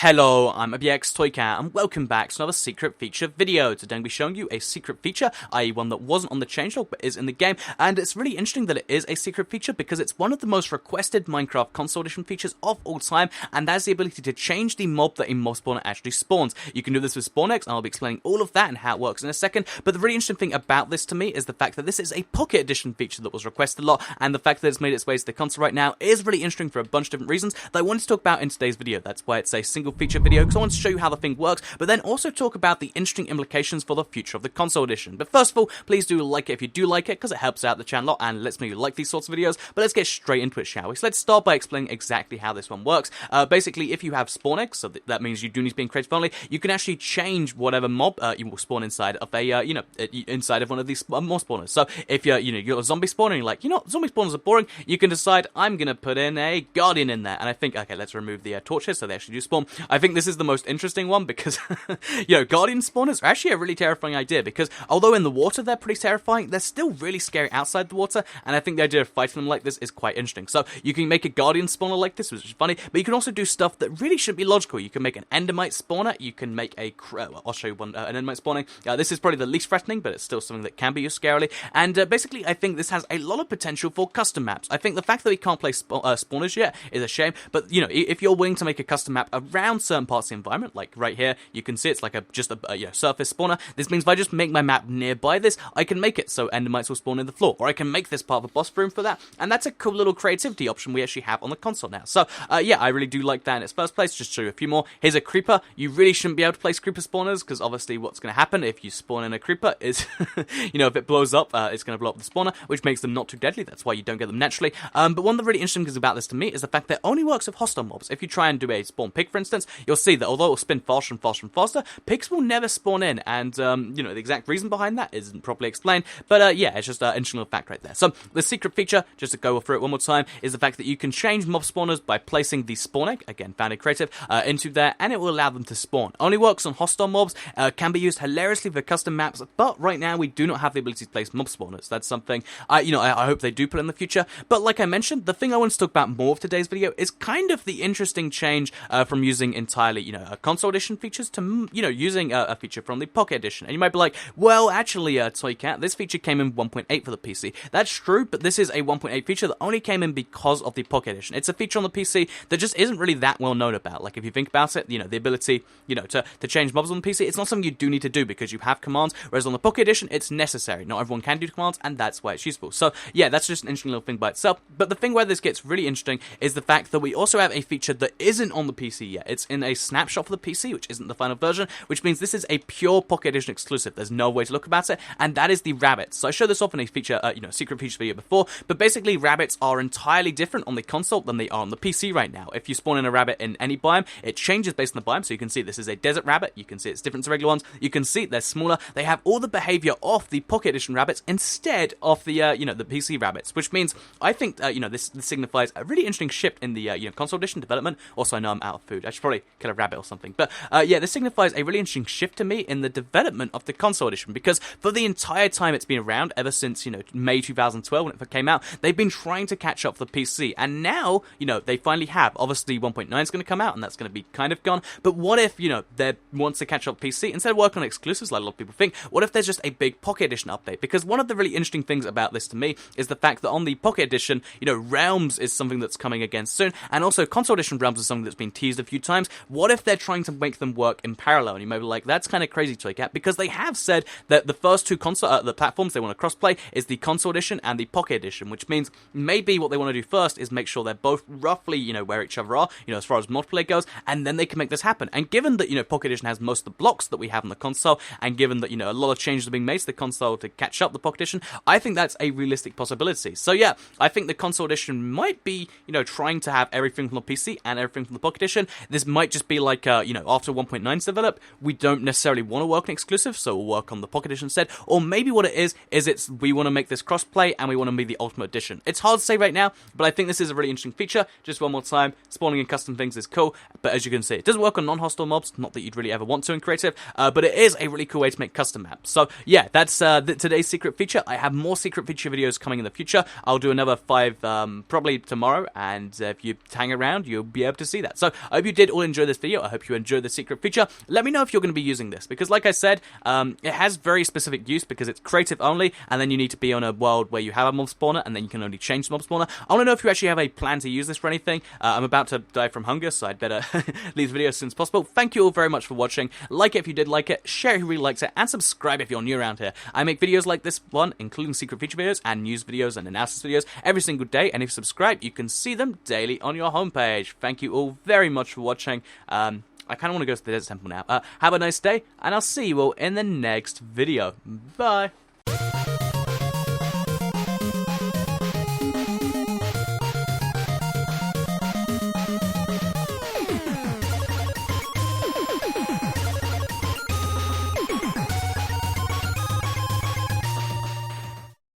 Hello, I'm ABXToyCat, and welcome back to another secret feature video. Today I'll be showing you a secret feature, i.e. one that wasn't on the changelog but is in the game, and it's really interesting that it is a secret feature because it's one of the most requested Minecraft console edition features of all time, and that's the ability to change the mob that a mob spawner actually spawns. You can do this with SpawnX, and I'll be explaining all of that and how it works in a second, but the really interesting thing about this to me is the fact that this is a Pocket Edition feature that was requested a lot, and the fact that it's made its way to the console right now is really interesting for a bunch of different reasons that I wanted to talk about in today's video. That's why it's a single feature video, because I want to show you how the thing works, but then also talk about the interesting implications for the future of the console edition. But first of all, please do like it if you do like it, because it helps out the channel a lot and lets me like these sorts of videos. But let's get straight into it, shall we? So let's start by explaining exactly how this one works. Basically, if you have SpawnX, so that means you do need to be in creative only, you can actually change whatever mob you will spawn inside of a, inside of one of these mob spawners. So if you're a zombie spawner and you're like, zombie spawners are boring, you can decide, I'm going to put in a guardian in there. And I think, okay, let's remove the torches so they actually do spawn. I think this is the most interesting one because, guardian spawners are actually a really terrifying idea because although in the water they're pretty terrifying, they're still really scary outside the water, and I think the idea of fighting them like this is quite interesting. So you can make a guardian spawner like this, which is funny, but you can also do stuff that really shouldn't be logical. You can make an endermite spawner, you can make a, I'll show you one, an endermite spawning. This is probably the least threatening, but it's still something that can be used scarily, and basically I think this has a lot of potential for custom maps. I think the fact that we can't play spawners yet is a shame, but if you're willing to make a custom map around certain parts of the environment, like right here, you can see it's like just a surface spawner. This means if I just make my map nearby this, I can make it so endermites will spawn in the floor, or I can make this part of a boss room for that, and that's a cool little creativity option we actually have on the console now. So yeah, I really do like that in its first place. Just to show you a few more. Here's a creeper. You really shouldn't be able to place creeper spawners because obviously what's going to happen if you spawn in a creeper is, if it blows up, it's going to blow up the spawner, which makes them not too deadly. That's why you don't get them naturally. But one of the really interesting things about this to me is the fact that it only works with hostile mobs. If you try and do a spawn pig, for instance, you'll see that although it will spin faster and faster and faster, pigs will never spawn in, and the exact reason behind that isn't properly explained, but yeah, it's just an interesting little fact right there. So the secret feature, just to go through it one more time, is the fact that you can change mob spawners by placing the spawn egg, again found in creative, into there, and it will allow them to spawn. Only works on hostile mobs, can be used hilariously for custom maps, but right now we do not have the ability to place mob spawners. That's something I hope they do put in the future. But like I mentioned, the thing I want to talk about more of today's video is kind of the interesting change from using entirely console edition features to using a feature from the Pocket Edition. And you might be like, well, actually, ToyCat, this feature came in 1.8 for the PC. That's true, but this is a 1.8 feature that only came in because of the Pocket Edition. It's a feature on the PC that just isn't really that well known about. Like, if you think about it, the ability, to change mobs on the PC, it's not something you do need to do because you have commands, whereas on the Pocket Edition, it's necessary. Not everyone can do commands, and that's why it's useful. So, yeah, that's just an interesting little thing by itself. But the thing where this gets really interesting is the fact that we also have a feature that isn't on the PC yet. It's in a snapshot for the PC, which isn't the final version, which means this is a pure Pocket Edition exclusive. There's no way to look about it, and that is the rabbits. So I showed this off in a feature, secret feature video before, but basically rabbits are entirely different on the console than they are on the PC right now. If you spawn in a rabbit in any biome, it changes based on the biome, so you can see this is a desert rabbit, you can see it's different to regular ones, you can see they're smaller, they have all the behavior of the Pocket Edition rabbits instead of the, the PC rabbits, which means I think, this signifies a really interesting shift in the, console edition development. Also, I know I'm out of food, I should probably kill a rabbit or something, but yeah, this signifies a really interesting shift to me in the development of the console edition, because for the entire time it's been around, ever since, May 2012 when it first came out, they've been trying to catch up for the PC, and now, they finally have. Obviously, 1.9 is going to come out, and that's going to be kind of gone, but what if, they wants to catch up PC, instead of working on exclusives like a lot of people think, what if there's just a big Pocket Edition update? Because one of the really interesting things about this to me is the fact that on the Pocket Edition, Realms is something that's coming again soon, and also console edition Realms is something that's been teased a few times. What if they're trying to make them work in parallel? And you may be like, that's kind of crazy to look at, because they have said that the first two the platforms they want to crossplay is the console edition and the Pocket Edition, which means maybe what they want to do first is make sure they're both roughly, where each other are, as far as multiplayer goes, and then they can make this happen. And given that, Pocket Edition has most of the blocks that we have on the console, and given that, a lot of changes are being made to the console to catch up the Pocket Edition, I think that's a realistic possibility. So yeah, I think the console edition might be, trying to have everything from the PC and everything from the Pocket Edition. This might just be like, after 1.9's developed, we don't necessarily want to work on exclusive, so we'll work on the Pocket Edition instead. Or maybe what it is we want to make this crossplay and we want to be the Ultimate Edition. It's hard to say right now, but I think this is a really interesting feature. Just one more time, spawning in custom things is cool, but as you can see, it doesn't work on non-hostile mobs, not that you'd really ever want to in creative, but it is a really cool way to make custom maps. So yeah, that's today's secret feature. I have more secret feature videos coming in the future. I'll do another 5 probably tomorrow, and if you hang around, you'll be able to see that. So I hope you did all enjoy this video. I hope you enjoy the secret feature. Let me know if you're going to be using this, because like I said, it has very specific use because it's creative only, and then you need to be on a world where you have a mob spawner, and then you can only change the mob spawner. I want to know if you actually have a plan to use this for anything. I'm about to die from hunger, so I'd better leave the video as soon as possible. Thank you all very much for watching. Like it if you did like it, share it if you really liked it, and subscribe if you're new around here. I make videos like this one, including secret feature videos and news videos and analysis videos every single day, and if you subscribe, you can see them daily on your homepage. Thank you all very much for watching. I kind of want to go to the desert temple now. Have a nice day, and I'll see you all in the next video. Bye.